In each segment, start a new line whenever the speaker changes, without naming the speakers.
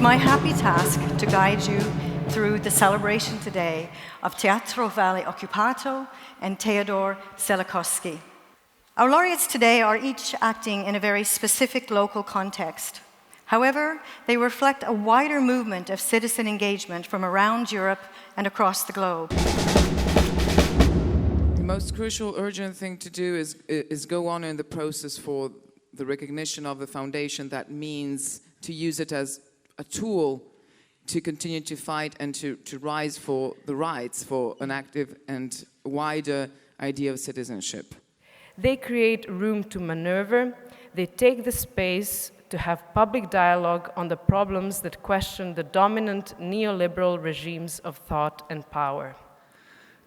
my happy task to guide you through the celebration today of Teatro Valle Occupato and Teodor Celakoski. Our laureates today are each acting in a very specific local context. However, they reflect a wider movement of citizen engagement from around Europe and across the globe.
The most crucial, urgent thing to do is go on in the process for the recognition of the foundation. That means to use it as a tool to continue to fight and to rise for the rights, for an active and wider idea of citizenship.
They create room to maneuver. They take the space to have public dialogue on the problems that question the dominant neoliberal regimes of thought and power.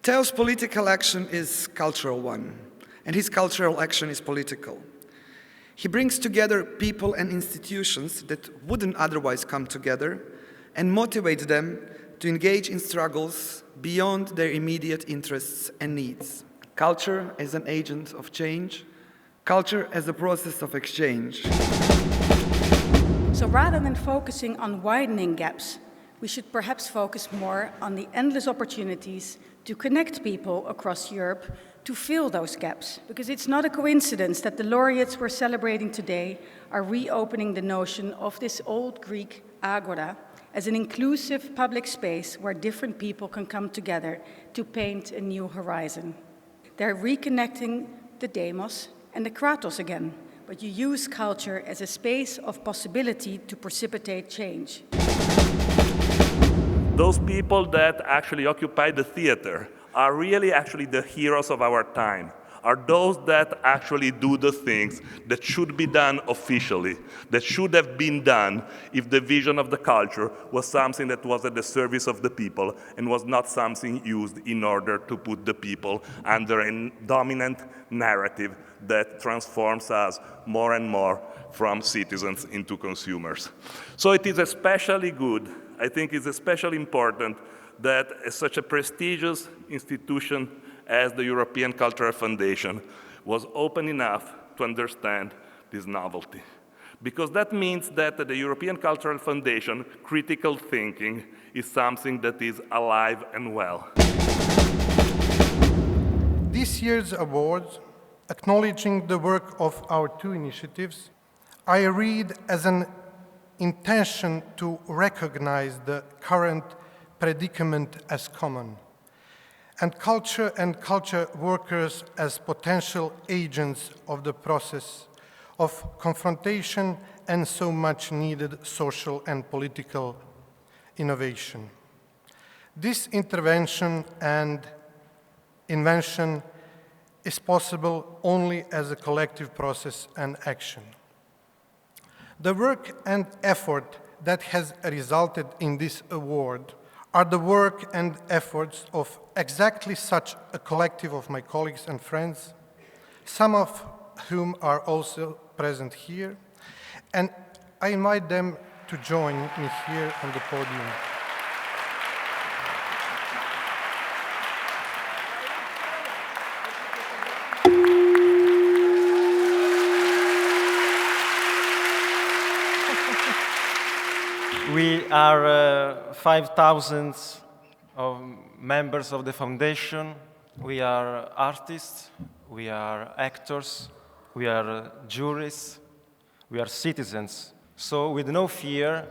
Teo's political action is cultural one, and his cultural action is political. He brings together people and institutions that wouldn't otherwise come together and motivates them to engage in struggles beyond their immediate interests and needs. Culture as an agent of change, culture as a process of exchange.
So rather than focusing on widening gaps, we should perhaps focus more on the endless opportunities to connect people across Europe to fill those gaps. Because it's not a coincidence that the laureates we're celebrating today are reopening the notion of this old Greek agora as an inclusive public space where different people can come together to paint a new horizon. They're reconnecting the demos and the kratos again, but you use culture as a space of possibility to precipitate change.
Those people that actually occupy the theater are really actually the heroes of our time, are those that actually do the things that should be done officially, that should have been done if the vision of the culture was something that was at the service of the people and was not something used in order to put the people under a dominant narrative that transforms us more and more from citizens into consumers. So it is especially good, I think it's especially important that such a prestigious institution as the European Cultural Foundation was open enough to understand this novelty. Because that means that at the European Cultural Foundation, critical thinking is something that is alive and well.
This year's awards, acknowledging the work of our two initiatives, I read as an intention to recognize the current predicament as common, and culture workers as potential agents of the process of confrontation and so much needed social and political innovation. This intervention and invention is possible only as a collective process and action. The work and effort that has resulted in this award are the work and efforts of exactly such a collective of my colleagues and friends, some of whom are also present here, and I invite them to join me here on the podium.
We are 5,000 members of the foundation. We are artists, we are actors, we are juries, we are citizens. So with no fear,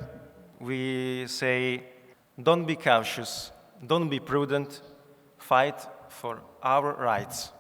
we say, don't be cautious, don't be prudent, fight for our rights.